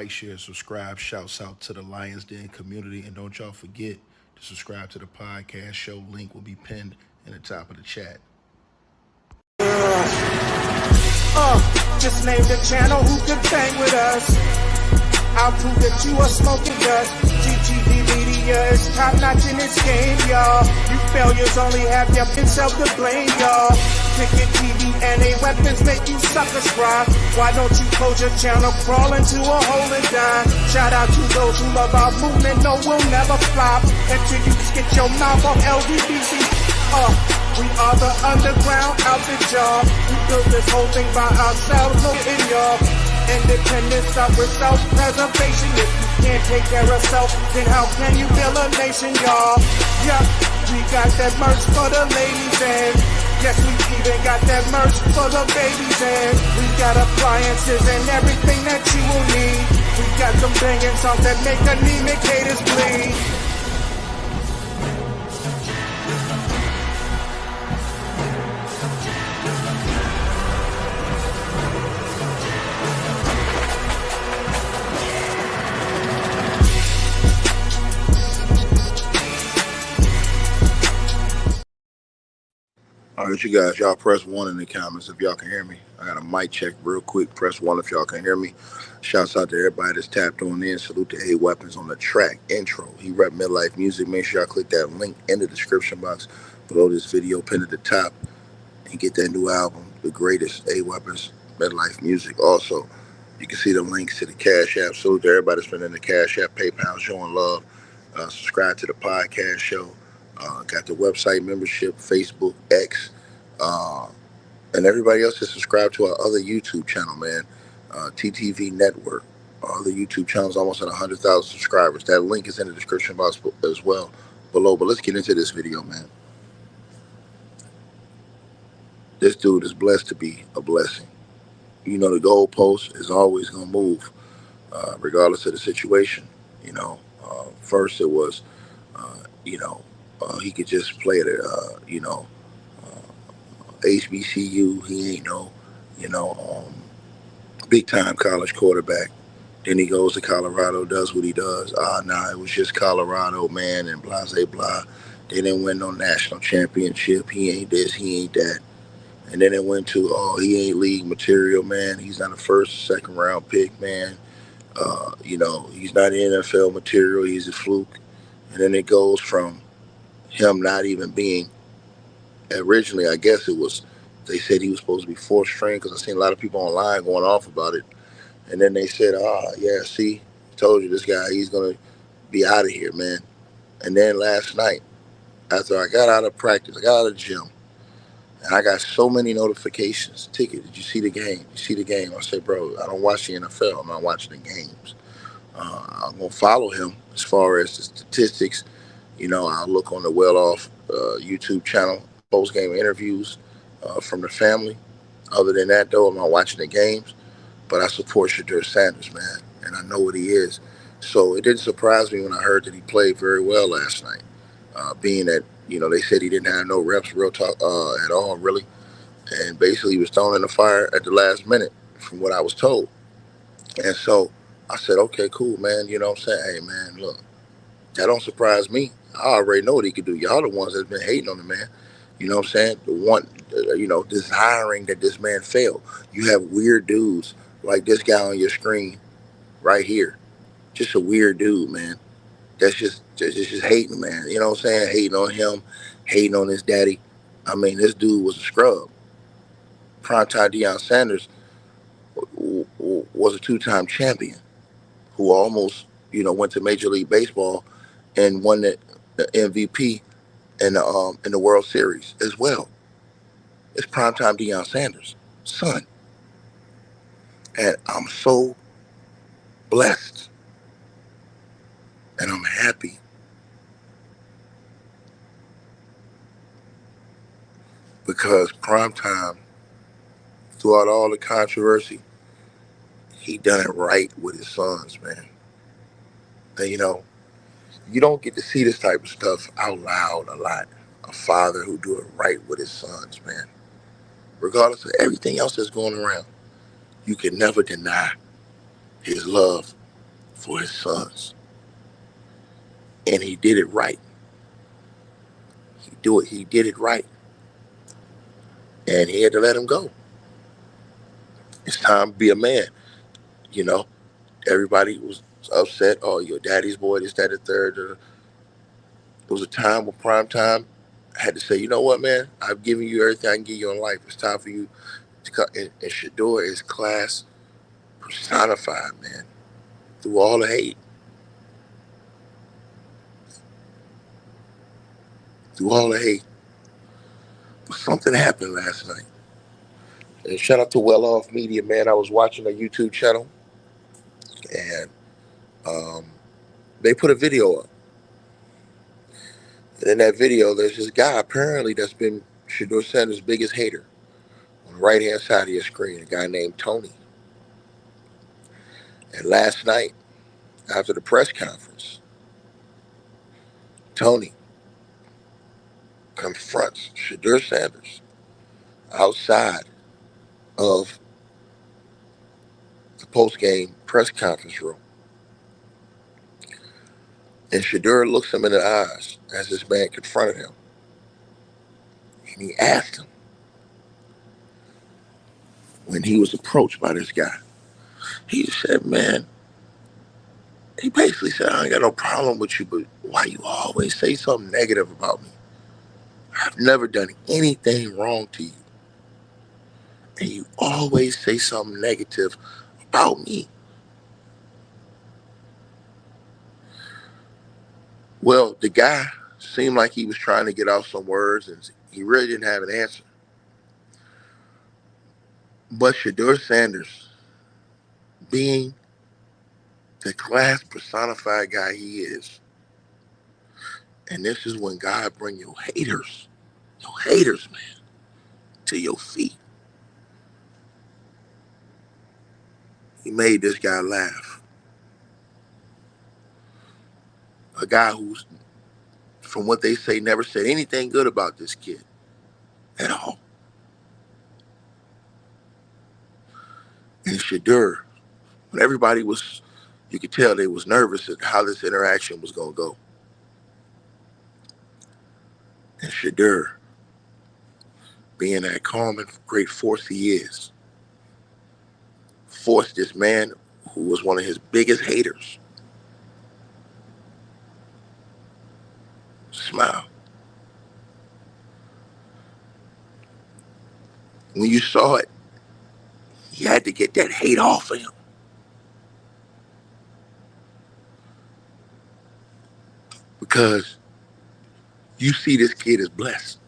like, share, subscribe. Shouts out to the Lions Den community. And don't y'all forget to subscribe to the podcast show. Link will be pinned in the top of the chat. Just name the channel who could bang with us. I'll prove that you are smoking dust. GTV Media is top notch in this game, y'all. You failures only have yourself to blame, y'all. Ticket TV and a weapons make you suckers cry. Why don't you close your channel, crawl into a hole and die? Shout out to those who love our movement, no, we'll never flop until you get your mouth off LGBT. We are the underground outfit, y'all. We built this whole thing by ourselves, no in y'all. Independence start with self-preservation. If you can't take care of self, then how can you build a nation, y'all? Yup, we got that merch for the ladies and yes, we even got that merch for the babies and we got appliances and everything that you will need. We got some banging songs that make anemic haters bleed. All right, you guys, y'all press 1 in the comments if y'all can hear me. I got a mic check real quick. Press 1 if y'all can hear me. Shouts out to everybody that's tapped on in. Salute to A Weapons on the track intro. He rep Midlife Music. Make sure y'all click that link in the description box below this video, pinned at the top, and get that new album, The Greatest, A Weapons Midlife Music. Also, you can see the links to the Cash App. Salute to everybody that's been in the Cash App, PayPal, showing love. Subscribe to the podcast show. Got the website membership, Facebook, X, and everybody else is subscribed to our other YouTube channel, man. TTV Network. Our other YouTube channel's almost at 100,000 subscribers. That link is in the description box as well below. But let's get into this video, man. This dude is blessed to be a blessing. You know, the goalpost is always going to move, regardless of the situation. You know, first it was, he could just play at HBCU. He ain't big time college quarterback. Then he goes to Colorado, does what he does. It was just Colorado, man, and blah, blah, blah. They didn't win no national championship. He ain't this, he ain't that. And then it went to, he ain't league material, man. He's not a first, second round pick, man. He's not NFL material. He's a fluke. And then it goes from him not even being, originally, I guess they said he was supposed to be fourth string because I've seen a lot of people online going off about it. And then they said, see, told you this guy, he's going to be out of here, man. And then last night, after I got out of practice, I got out of the gym, and I got so many notifications. Ticket, did you see the game? You see the game? I said, bro, I don't watch the NFL. I'm not watching the games. I'm going to follow him as far as the statistics. I'll look on the well-off YouTube channel, post-game interviews from the family. Other than that, though, I'm not watching the games. But I support Sheduer Sanders, man, and I know what he is. So it didn't surprise me when I heard that he played very well last night, being that, they said he didn't have no reps, real talk, at all, really. And basically he was thrown in the fire at the last minute, from what I was told. And so I said, okay, cool, man. You know what I'm saying? Hey, man, look, that don't surprise me. I already know what he could do. Y'all the ones that's been hating on the man. You know what I'm saying? The one, desiring that this man fail. You have weird dudes like this guy on your screen right here. Just a weird dude, man. That's just hating, man. You know what I'm saying? Hating on him, hating on his daddy. I mean, this dude was a scrub. Primetime Deion Sanders was a two-time champion who almost, went to Major League Baseball and won the MVP in the World Series as well. It's primetime Deion Sanders' son. And I'm so blessed. And I'm happy. Because primetime, throughout all the controversy, he done it right with his sons, man. And you don't get to see this type of stuff out loud a lot. A father who do it right with his sons, man. Regardless of everything else that's going around, you can never deny his love for his sons, and he did it right. He did it right, and he had to let him go. It's time to be a man. You know, everybody was upset. Oh, your daddy's boy, this, that, and the third. It was a time when prime time I had to say, you know what, man? I've given you everything I can give you in life. It's time for you to come. And Sheduer is class personified, man. Through all the hate, through all the hate. But something happened last night. And shout out to Well Off Media, man. I was watching a YouTube channel, and um, they put a video up. And in that video, there's this guy apparently that's been Sheduer Sanders' biggest hater on the right hand side of your screen, a guy named Tony. And last night, after the press conference, Tony confronts Sheduer Sanders outside of the post game press conference room. And Sheduer looks him in the eyes as this man confronted him. And he asked him when he was approached by this guy. He said, man, he basically said, I ain't got no problem with you, but why you always say something negative about me? I've never done anything wrong to you. And you always say something negative about me. Well, the guy seemed like he was trying to get out some words and he really didn't have an answer. But Sheduer Sanders, being the class personified guy he is, and this is when God bring your haters, man, to your feet. He made this guy laugh. A guy who's, from what they say, never said anything good about this kid at all. And Sheduer, when everybody was, you could tell they was nervous at how this interaction was going to go. And Sheduer, being that calm and great force he is, forced this man who was one of his biggest haters to smile. When you saw it, he had to get that hate off of him. Because you see this kid is blessed.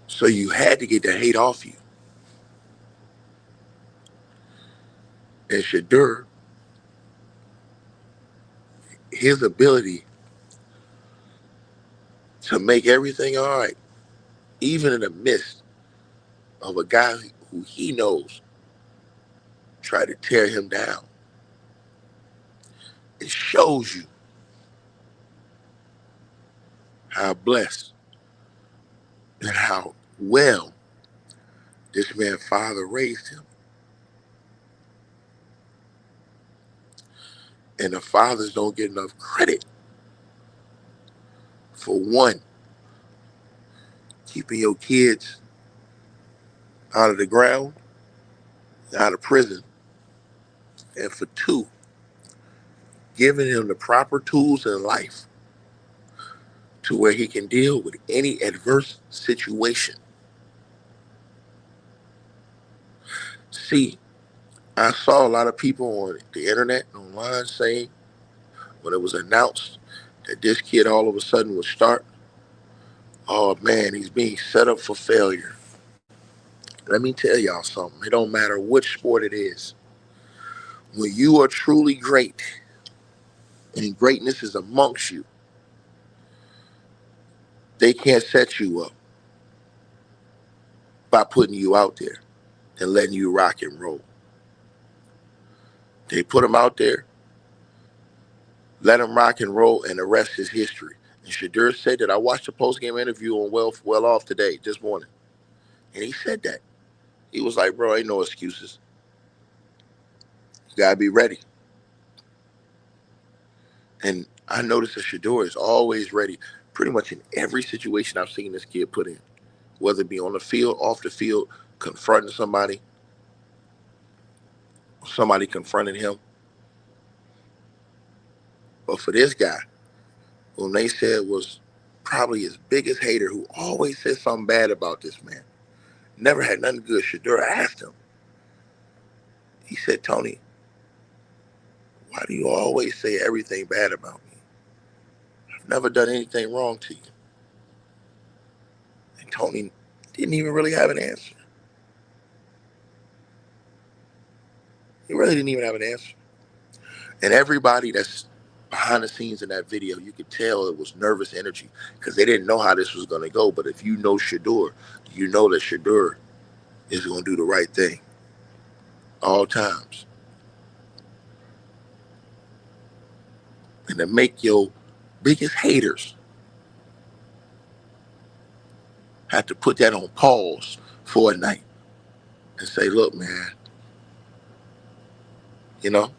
So you had to get the hate off you. And Sheduer, his ability to make everything all right, even in the midst of a guy who he knows try to tear him down, it shows you how blessed and how well this man's father raised him. And the fathers don't get enough credit for one, keeping your kids out of the ground, out of prison, and for two, giving him the proper tools in life to where he can deal with any adverse situation. See, I saw a lot of people on the internet, online, saying when it was announced that this kid all of a sudden would start, oh man, he's being set up for failure. Let me tell y'all something. It don't matter which sport it is. When you are truly great and greatness is amongst you, they can't set you up by putting you out there and letting you rock and roll. They put him out there, let him rock and roll, and the rest is history. And Sheduer said that. I watched a post-game interview on Well Off today, this morning, and he said that. He was like, bro, ain't no excuses. Gotta be ready. And I noticed that Sheduer is always ready, pretty much in every situation I've seen this kid put in, whether it be on the field, off the field, confronting somebody, somebody confronting him. But for this guy, whom they said was probably his biggest hater, who always said something bad about this man, never had nothing good. Sheduer asked him, he said, Tony, why do you always say everything bad about me? I've never done anything wrong to you. And Tony didn't even really have an answer. He really didn't even have an answer. And everybody that's behind the scenes in that video, you could tell it was nervous energy because they didn't know how this was going to go. But if you know Sheduer, you know that Sheduer is going to do the right thing all times. And to make your biggest haters have to put that on pause for a night and say, look, man, you know,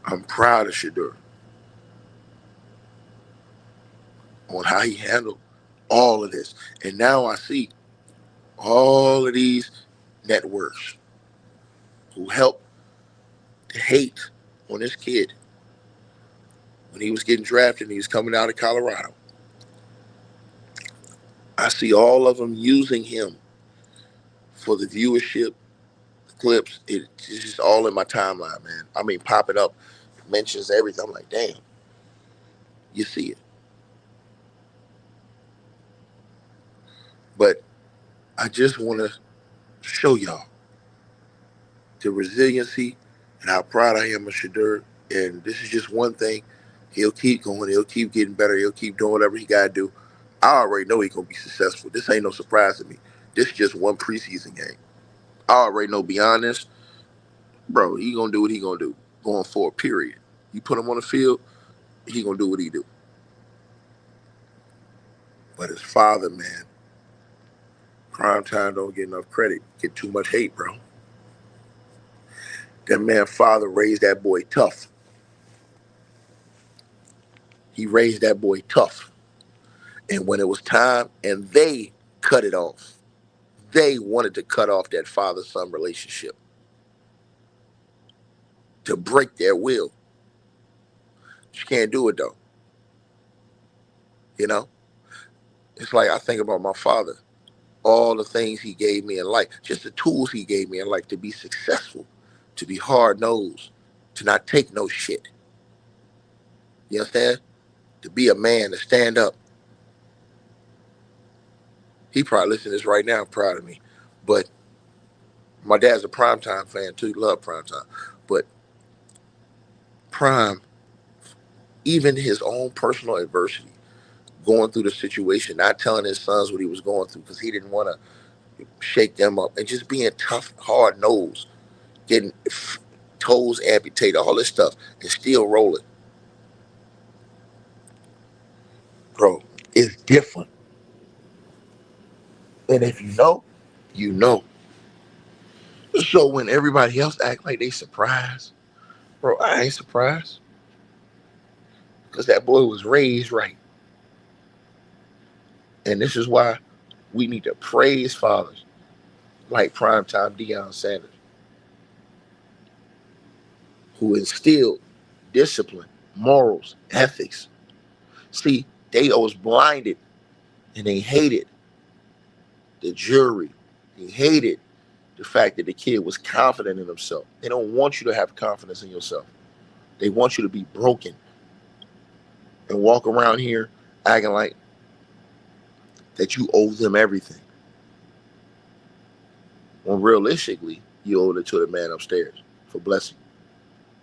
I'm proud of Sheduer on how he handled all of this. And now I see all of these networks who helped to hate on this kid when he was getting drafted and he was coming out of Colorado. I see all of them using him for the viewership, the clips. It's just all in my timeline, man. I mean, popping up, mentions everything. I'm like, damn, you see it. But I just want to show y'all the resiliency and how proud I am of Sheduer. And this is just one thing. He'll keep going. He'll keep getting better. He'll keep doing whatever he got to do. I already know he's going to be successful. This ain't no surprise to me. This is just one preseason game. I already know beyond this, bro, he going to do what he going to do going forward, period. You put him on the field, he going to do what he do. But his father, man, Primetime don't get enough credit. Get too much hate, bro. That man father raised that boy tough. He raised that boy tough. And when it was time and they cut it off, they wanted to cut off that father-son relationship to break their will. You can't do it though. You know? It's like I think about my father, all the things he gave me in life, just the tools he gave me in life to be successful, to be hard-nosed, to not take no shit. You understand? To be a man, to stand up. He probably listening to this right now, proud of me. But my dad's a Primetime fan too. He loved Primetime. But Prime, even his own personal adversity, going through the situation, not telling his sons what he was going through because he didn't want to shake them up, and just being tough, hard nosed, getting toes amputated, all this stuff, and still rolling. Bro, it's different. And if you know, you know. So when everybody else act like they surprised, bro, I ain't surprised. Because that boy was raised right. And this is why we need to praise fathers like Primetime Deion Sanders, who instilled discipline, morals, ethics. See, they was blinded and they hated the jury. They hated the fact that the kid was confident in himself. They don't want you to have confidence in yourself. They want you to be broken and walk around here acting like that you owe them everything. When realistically, you owe it to the man upstairs for blessing,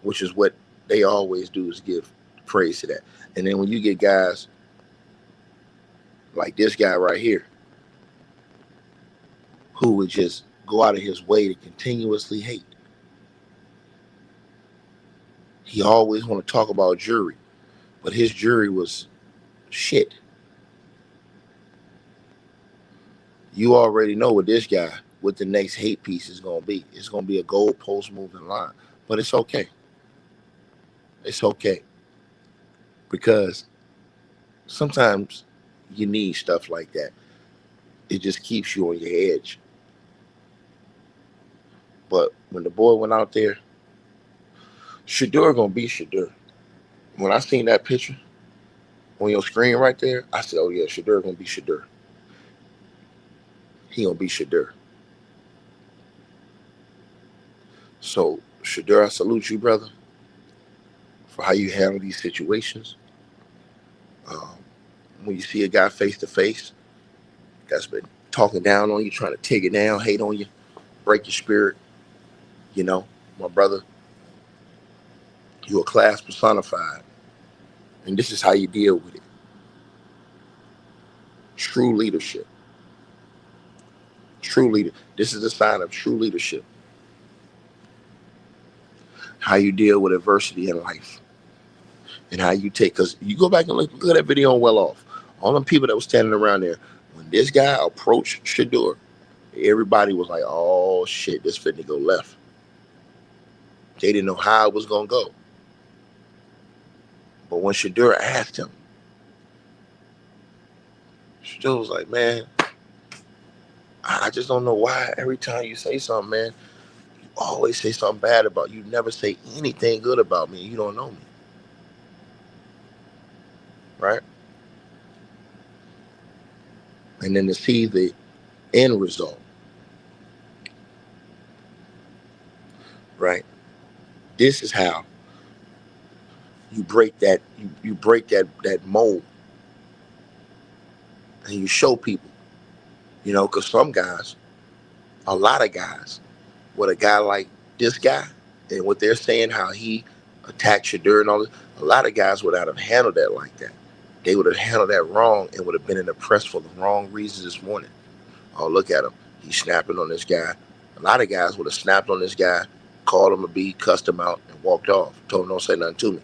which is what they always do, is give praise to that. And then when you get guys like this guy right here, who would just go out of his way to continuously hate. He always want to talk about jury, but his jury was shit. You already know with this guy, what the next hate piece is gonna be. It's gonna be a goalpost moving line, but it's okay. It's okay because sometimes you need stuff like that. It just keeps you on your edge. But when the boy went out there, Sheduer gonna be Sheduer. When I seen that picture on your screen right there, I said, "Oh yeah, Sheduer gonna be Sheduer. He gonna be Sheduer." So Sheduer, I salute you, brother, for how you handle these situations. Um, when you see a guy face to face that's been talking down on you, trying to take it down, hate on you, break your spirit, you know, my brother, you a class personified, and this is how you deal with it. True leadership. True leader. This is a sign of true leadership. How you deal with adversity in life, and how you take. Because you go back and look at that video on Well Off. All them people that was standing around there when this guy approached Sheduer, everybody was like, "Oh shit, this finna go left." They didn't know how it was gonna go. But when Sheduer asked him, Sheduer was like, "Man, I just don't know why every time you say something, man, you always say something bad about you. Never say anything good about me. You don't know me, right?" And then to see the end result, right? This is how you break that you break that mold, and you show people, because some guys, a lot of guys, with a guy like this guy and what they're saying, how he attacked Shadur and all this, a lot of guys would not have handled that like that. They would have handled that wrong and would have been in the press for the wrong reasons this morning. Oh, look at him. He's snapping on this guy. A lot of guys would have snapped on this guy, called him a B, cussed him out, and walked off. Told him don't say nothing to me.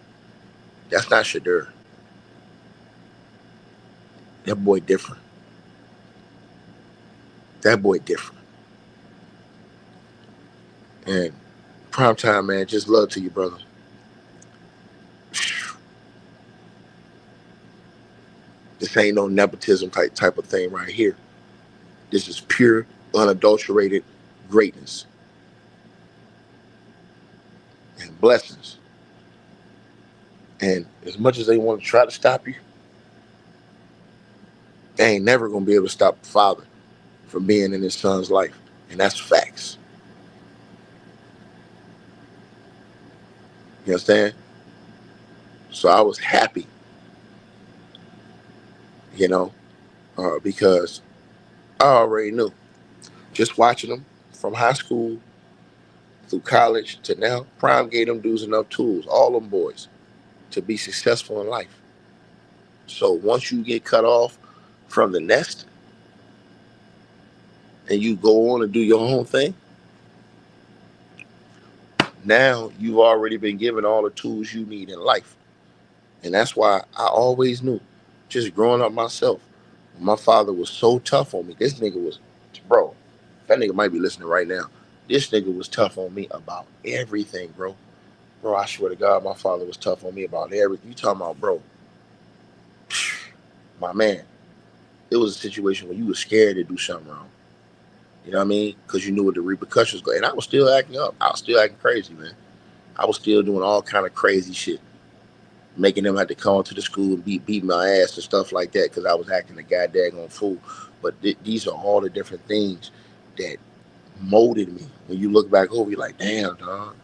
That's not Shadur. That boy different. That boy different. And prime time, man, just love to you, brother. This ain't no nepotism type of thing right here. This is pure, unadulterated greatness and blessings. And as much as they want to try to stop you, they ain't never gonna be able to stop the father from being in his son's life. And that's facts. You understand? So I was happy, because I already knew. Just watching them from high school through college to now, Prime gave them dudes enough tools, all them boys, to be successful in life. So once you get cut off from the nest and you go on and do your own thing, now you've already been given all the tools you need in life. And that's why I always knew, just growing up myself, my father was so tough on me. This nigga was, bro, that nigga might be listening right now. This nigga was tough on me about everything, bro. Bro, I swear to God, my father was tough on me about everything. You talking about, bro, my man. It was a situation where you were scared to do something wrong. You know what I mean? Because you knew what the repercussions were. And I was still acting up. I was still acting crazy, man. I was still doing all kind of crazy shit. Making them have to come to the school and beat my ass and stuff like that because I was acting a goddamn fool. But these are all the different things that molded me. When you look back over, you're like, damn, dog.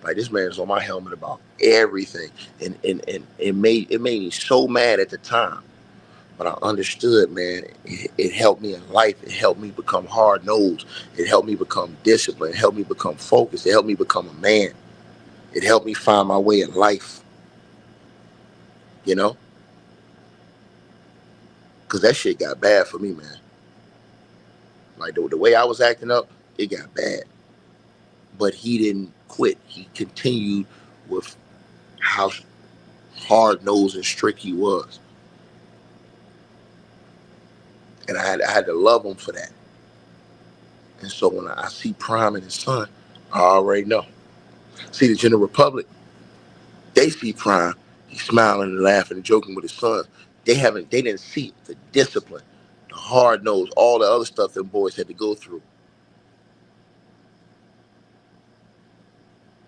Like, this man is on my helmet about everything. And it made me so mad at the time. But I understood, man, it helped me in life. It helped me become hard-nosed. It helped me become disciplined. It helped me become focused. It helped me become a man. It helped me find my way in life, you know? Because that shit got bad for me, man. Like, the way I was acting up, it got bad. But he didn't quit. He continued with how hard-nosed and strict he was. And I had to love him for that. And so when I see Prime and his son, I already know. See, the General Republic, they see Prime. He's smiling and laughing and joking with his son. They didn't see the discipline, the hard nose, all the other stuff them boys had to go through.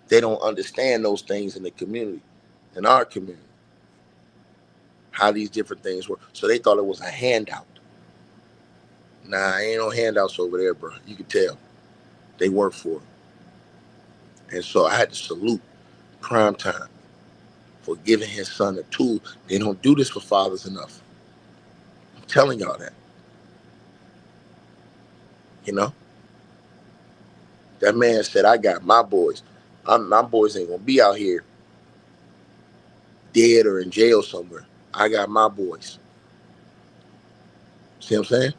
They don't understand those things in the community, in our community, how these different things work. So they thought it was a handout. Nah, ain't no handouts over there, bro. You can tell they work for it. And so I had to salute Prime Time for giving his son a tool. They don't do this for fathers enough. I'm telling y'all that. You know, that man said, I got my boys. My boys ain't gonna be out here dead or in jail somewhere. I got my boys. See what I'm saying?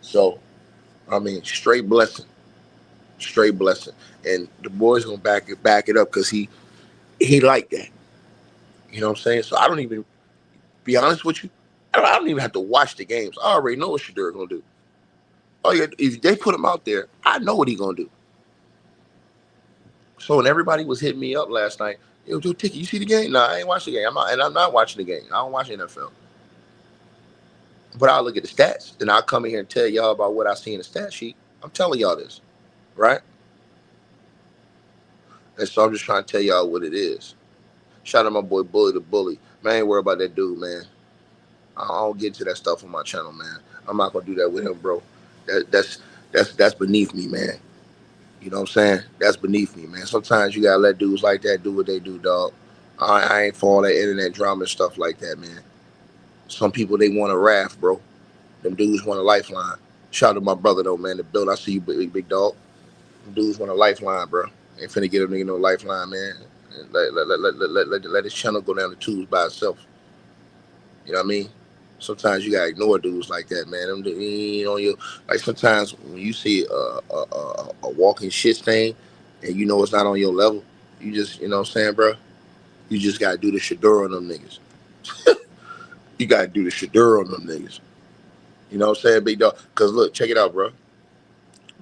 So, I mean, straight blessing. Straight blessing. And the boys gonna back it up because he like that. You know what I'm saying? So I don't even, be honest with you, I don't even have to watch the games. I already know what Sheduer gonna do. Oh yeah, if they put him out there, I know what he gonna do. So when everybody was hitting me up last night, yo, Tiki, you see the game? Nah, I ain't watching the game. I'm not watching the game. I don't watch NFL. But I'll look at the stats. Then I'll come in here and tell y'all about what I see in the stat sheet. I'm telling y'all this, right? And so I'm just trying to tell y'all what it is. Shout out my boy Bully the Bully. Man, I ain't worried about that dude, man. I don't get into that stuff on my channel, man. I'm not gonna do that with him, bro. That's beneath me, man. You know what I'm saying? That's beneath me, man. Sometimes you gotta let dudes like that do what they do, dog. I ain't for all that internet drama and stuff like that, man. Some people, they want a raft, bro. Them dudes want a lifeline. Shout out to my brother though, man. The build, I see you, big dog. Them dudes want a lifeline, bro. Ain't finna get a nigga no lifeline, man. And let his channel go down the tubes by itself. You know what I mean? Sometimes you gotta ignore dudes like that, man. Them, you know, like sometimes when you see a walking shit stain and you know it's not on your level, you just, you know what I'm saying, bro? You just gotta do the Sheduer on them niggas. You gotta do the Sheduer on them niggas. You know what I'm saying, big dog? Cause look, check it out, bro.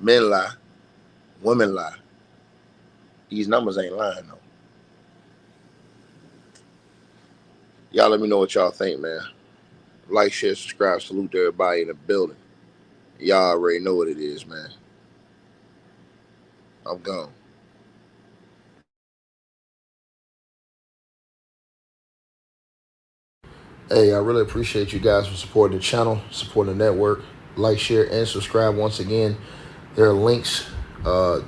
Men lie, women lie. These numbers ain't lying though. Y'all let me know what y'all think, man. Like, share, subscribe, salute to everybody in the building. Y'all already know what it is, man. I'm gone. Hey, I really appreciate you guys for supporting the channel, supporting the network. Like, share, and subscribe once again. There are links.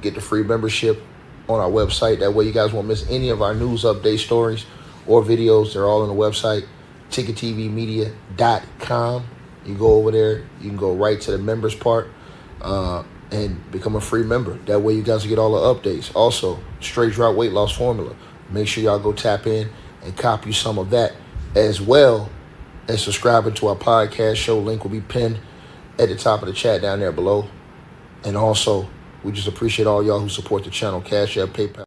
Get the free membership on our website. That way you guys won't miss any of our news update stories or videos. They're all on the website, ticketvmedia.com. You go over there. You can go right to the members part and become a free member. That way you guys will get all the updates. Also, straight drop weight loss formula. Make sure y'all go tap in and copy some of that, as well as subscribing to our podcast show. Link will be pinned at the top of the chat down there below. And also, we just appreciate all y'all who support the channel. Cash App, PayPal.